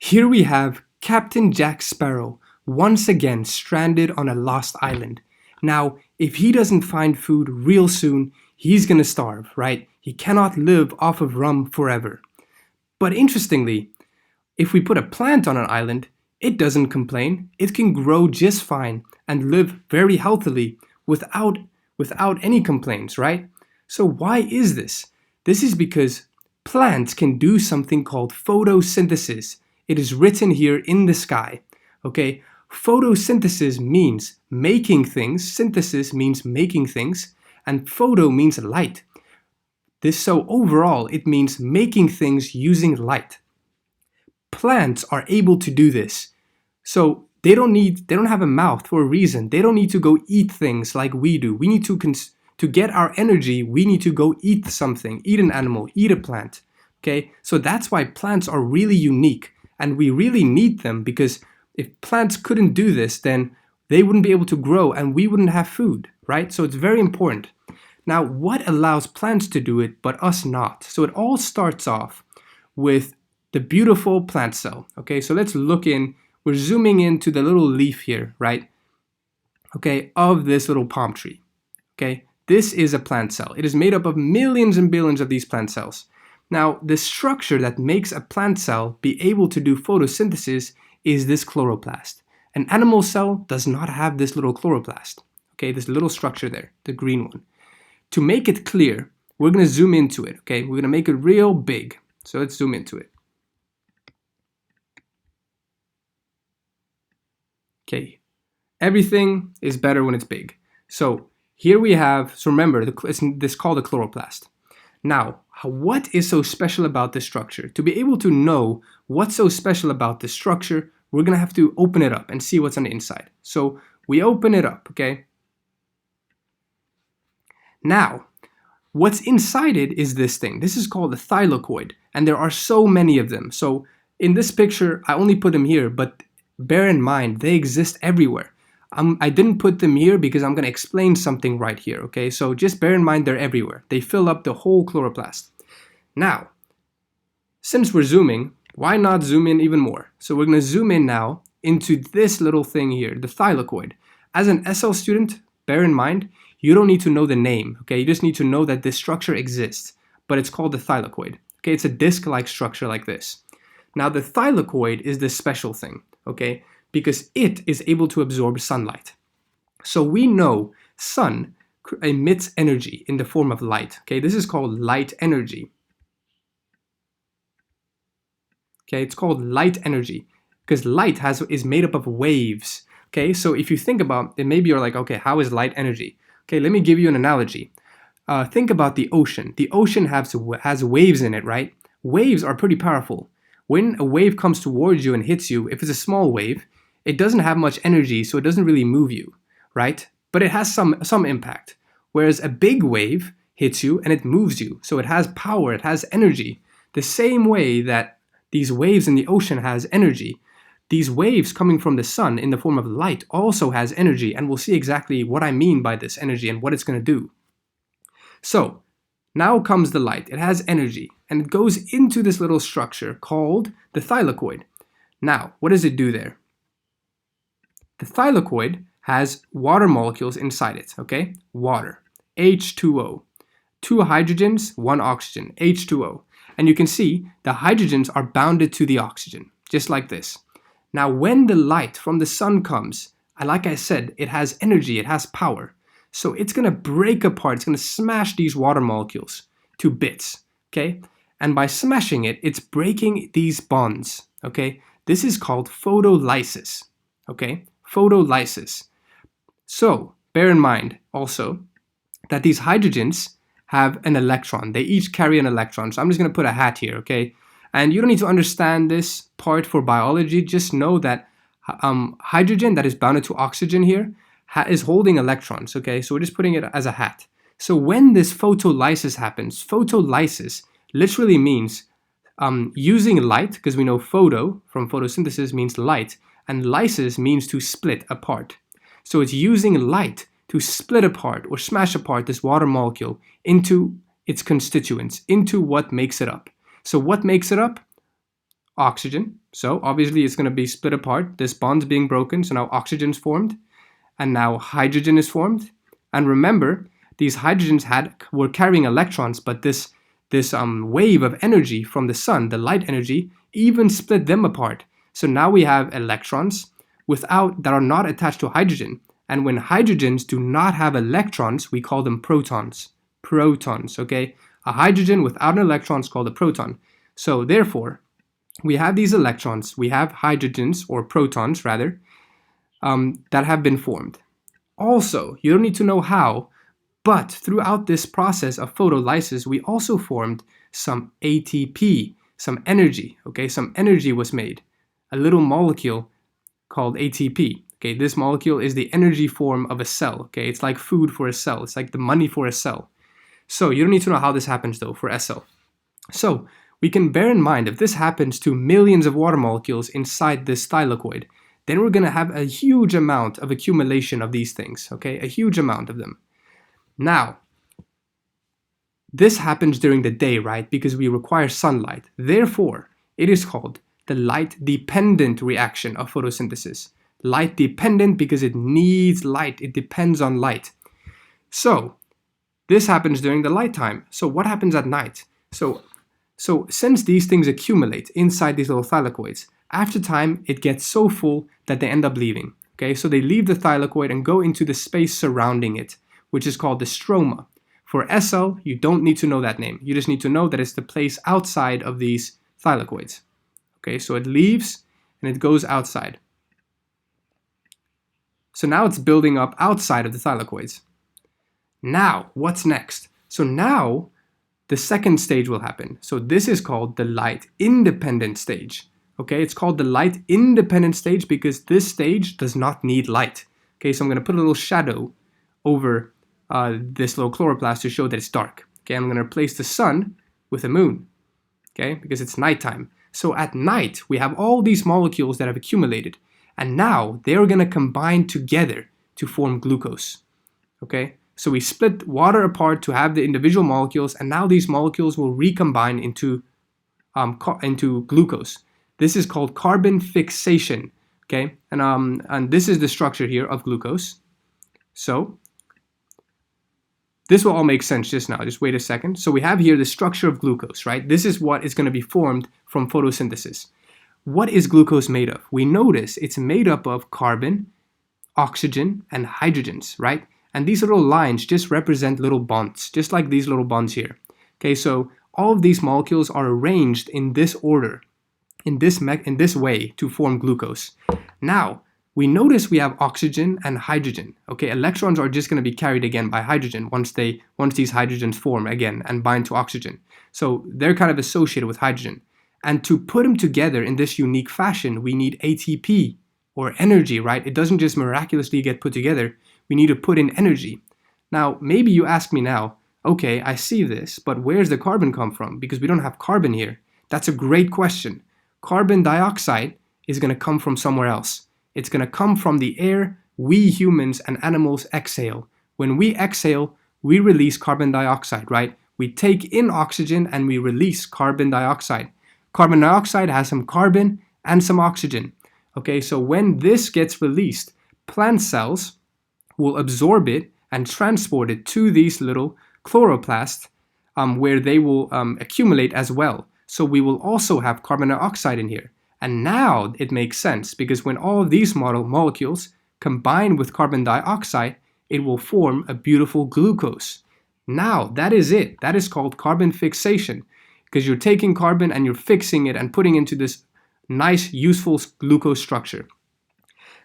Here we have Captain Jack Sparrow once again stranded on a lost island. Now, if he doesn't find food real soon, he's gonna starve, right? He cannot live off of rum forever. But interestingly, if we put a plant on an island, it doesn't complain. It can grow just fine and live very healthily without any complaints, right? So why is this? This is because plants can do something called photosynthesis. It is written here in the sky. Okay, photosynthesis means making things, synthesis means making things, and photo means light. So overall, it means making things using light. Plants are able to do this. So they don't have a mouth for a reason. They don't need to go eat things like we do. We need to get our energy, we need to go eat something, eat an animal, eat a plant. Okay? So that's why plants are really unique. And we really need them because if plants couldn't do this, then they wouldn't be able to grow and we wouldn't have food, right? So it's very important. Now, what allows plants to do it but us not? So it all starts off with the beautiful plant cell. Okay, so let's look in. We're zooming into the little leaf here, right? Okay, of this little palm tree. Okay, this is a plant cell. It is made up of millions and billions of these plant cells. Now, the structure that makes a plant cell be able to do photosynthesis is this chloroplast. An animal cell does not have this little chloroplast. Okay, this little structure there, the green one. To make it clear, we're going to zoom into it. Okay, we're going to make it real big. So let's zoom into it. Okay, everything is better when it's big. So here we have, so remember, this is called a chloroplast. Now, what is so special about this structure? To be able to know what's so special about this structure, we're going to have to open it up and see what's on the inside. So we open it up, okay? Now, what's inside it is this thing. This is called a thylakoid, and there are so many of them. So in this picture, I only put them here, but bear in mind, they exist everywhere. I didn't put them here because I'm going to explain something right here, okay? So just bear in mind they're everywhere. They fill up the whole chloroplast. Now, since we're zooming, why not zoom in even more? So we're going to zoom in now into this little thing here, the thylakoid. As an SL student, bear in mind, you don't need to know the name, okay? You just need to know that this structure exists, but it's called the thylakoid. Okay, it's a disc-like structure like this. Now, the thylakoid is this special thing, okay? Because it is able to absorb sunlight. So we know sun emits energy in the form of light. Okay, this is called light energy. Okay, it's called light energy because light is made up of waves. Okay, so if you think about it, maybe you're like, okay, how is light energy? Okay, let me give you an analogy. Think about the ocean. The ocean has waves in it, right? Waves are pretty powerful. When a wave comes towards you and hits you, if it's a small wave, it doesn't have much energy, so it doesn't really move you, right? But it has some impact. Whereas a big wave hits you and it moves you, so it has power, it has energy. The same way that these waves in the ocean has energy, these waves coming from the sun in the form of light also has energy, and we'll see exactly what I mean by this energy and what it's going to do. So, now comes the light. It has energy, and it goes into this little structure called the thylakoid. Now, what does it do there? The thylakoid has water molecules inside it, okay? Water, H2O. 2 hydrogens, 1 oxygen, H2O. And you can see the hydrogens are bounded to the oxygen, just like this. Now, when the light from the sun comes, like I said, it has energy, it has power. So it's going to break apart, it's going to smash these water molecules to bits, okay? And by smashing it, it's breaking these bonds, okay? This is called photolysis, okay? Photolysis. So, bear in mind also that these hydrogens have an electron. They each carry an electron. So I'm just going to put a hat here, okay? And you don't need to understand this part for biology. Just know that hydrogen that is bounded to oxygen here is holding electrons, okay? So we're just putting it as a hat. So when this photolysis happens, photolysis literally means using light, because we know photo from photosynthesis means light, and lysis means to split apart. So it's using light to split apart or smash apart this water molecule into its constituents, into what makes it up. So what makes it up? oxygen. So obviously it's going to be split apart. This bond's being broken, so now oxygen's formed, and now hydrogen is formed. And remember, these hydrogens were carrying electrons, but this wave of energy from the sun, the light energy, even split them apart. So now we have electrons that are not attached to hydrogen. And when hydrogens do not have electrons, we call them protons. Protons, okay? A hydrogen without an electron is called a proton. So therefore, we have these electrons, we have hydrogens, or protons rather, that have been formed. Also, you don't need to know how, but throughout this process of photolysis, we also formed some ATP, some energy, okay? Some energy was made, a little molecule called ATP. Okay, this molecule is the energy form of a cell, okay? It's like food for a cell, it's like the money for a cell. So you don't need to know how this happens though for a cell. So we can bear in mind if this happens to millions of water molecules inside this thylakoid, then we're going to have a huge amount of accumulation of these things, okay? A huge amount of them. Now, this happens during the day, right? Because we require sunlight. Therefore, it is called the light-dependent reaction of photosynthesis. Light-dependent because it needs light. It depends on light. So, this happens during the light time. So what happens at night? So since these things accumulate inside these little thylakoids, after time, it gets so full that they end up leaving. Okay, so they leave the thylakoid and go into the space surrounding it, which is called the stroma. For SL, you don't need to know that name. You just need to know that it's the place outside of these thylakoids. Okay, so it leaves and it goes outside. So now it's building up outside of the thylakoids. Now, what's next? So now, the second stage will happen. So this is called the light-independent stage. Okay, it's called the light-independent stage because this stage does not need light. Okay, so I'm going to put a little shadow over this little chloroplast to show that it's dark. Okay, I'm going to replace the sun with a moon. Okay, because it's nighttime. So at night, we have all these molecules that have accumulated. And now they're going to combine together to form glucose. Okay, so we split water apart to have the individual molecules, and now these molecules will recombine into glucose. This is called carbon fixation, okay? And this is the structure here of glucose. So this will all make sense just now. Just wait a second. So we have here the structure of glucose, right? This is what is going to be formed from photosynthesis. What is glucose made of? We notice it's made up of carbon, oxygen, and hydrogens, right? And these little lines just represent little bonds, just like these little bonds here. Okay, so all of these molecules are arranged in this order, in this way to form glucose. Now, we notice we have oxygen and hydrogen. Okay, electrons are just going to be carried again by hydrogen once these hydrogens form again and bind to oxygen. So they're kind of associated with hydrogen. And to put them together in this unique fashion, we need ATP, or energy, right? It doesn't just miraculously get put together. We need to put in energy. Now, maybe you ask me now, okay, I see this, but where's the carbon come from? Because we don't have carbon here. That's a great question. Carbon dioxide is going to come from somewhere else. It's going to come from the air we humans and animals exhale. When we exhale, we release carbon dioxide, right? We take in oxygen and we release carbon dioxide. Carbon dioxide has some carbon and some oxygen. Okay, so when this gets released, plant cells will absorb it and transport it to these little chloroplasts where they will accumulate as well. So we will also have carbon dioxide in here. And now it makes sense because when all of these molecules combine with carbon dioxide, it will form a beautiful glucose. Now that is it. That is called carbon fixation because you're taking carbon and you're fixing it and putting into this nice, useful glucose structure.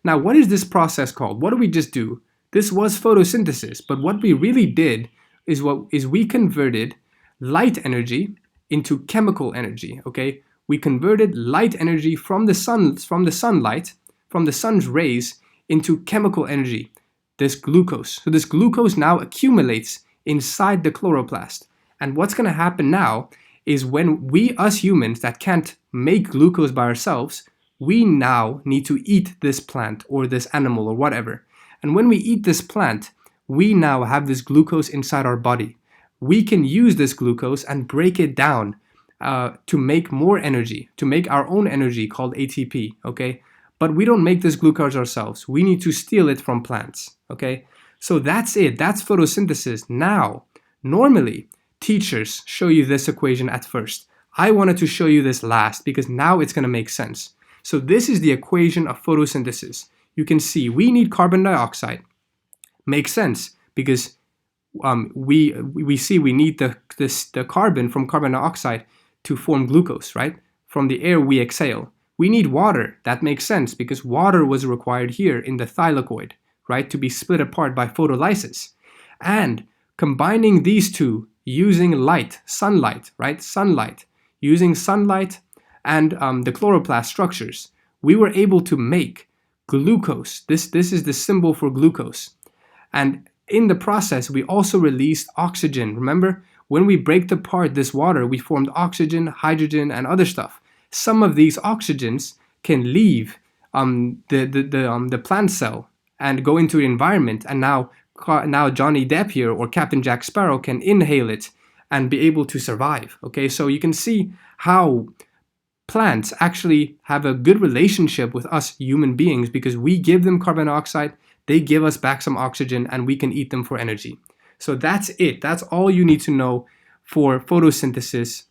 Now, what is this process called? What do we just do? This was photosynthesis, but what we really did is we converted light energy into chemical energy, okay? We converted light energy from the sunlight, from the sun's rays into chemical energy, this glucose. So this glucose now accumulates inside the chloroplast. And what's going to happen now is when us humans that can't make glucose by ourselves, we now need to eat this plant or this animal or whatever. And when we eat this plant, we now have this glucose inside our body. We can use this glucose and break it down to make more energy, to make our own energy called ATP, okay? But we don't make this glucose ourselves. We need to steal it from plants, okay? So that's it. That's photosynthesis. Now, normally, teachers show you this equation at first. I wanted to show you this last because now it's going to make sense. So this is the equation of photosynthesis. You can see we need carbon dioxide. Makes sense because we see we need the carbon from carbon dioxide to form glucose, right? From the air we exhale. We need water. That makes sense because water was required here in the thylakoid, right? To be split apart by photolysis. And combining these two using light, sunlight, right? Sunlight. Using sunlight and the chloroplast structures, we were able to make glucose. This is the symbol for glucose. And in the process, we also released oxygen. Remember, when we break apart this water, we formed oxygen, hydrogen, and other stuff. Some of these oxygens can leave the plant cell and go into the environment. And now Johnny Depp here or Captain Jack Sparrow can inhale it and be able to survive. Okay, so you can see how plants actually have a good relationship with us human beings because we give them carbon dioxide, they give us back some oxygen, and we can eat them for energy. So that's it. That's all you need to know for photosynthesis.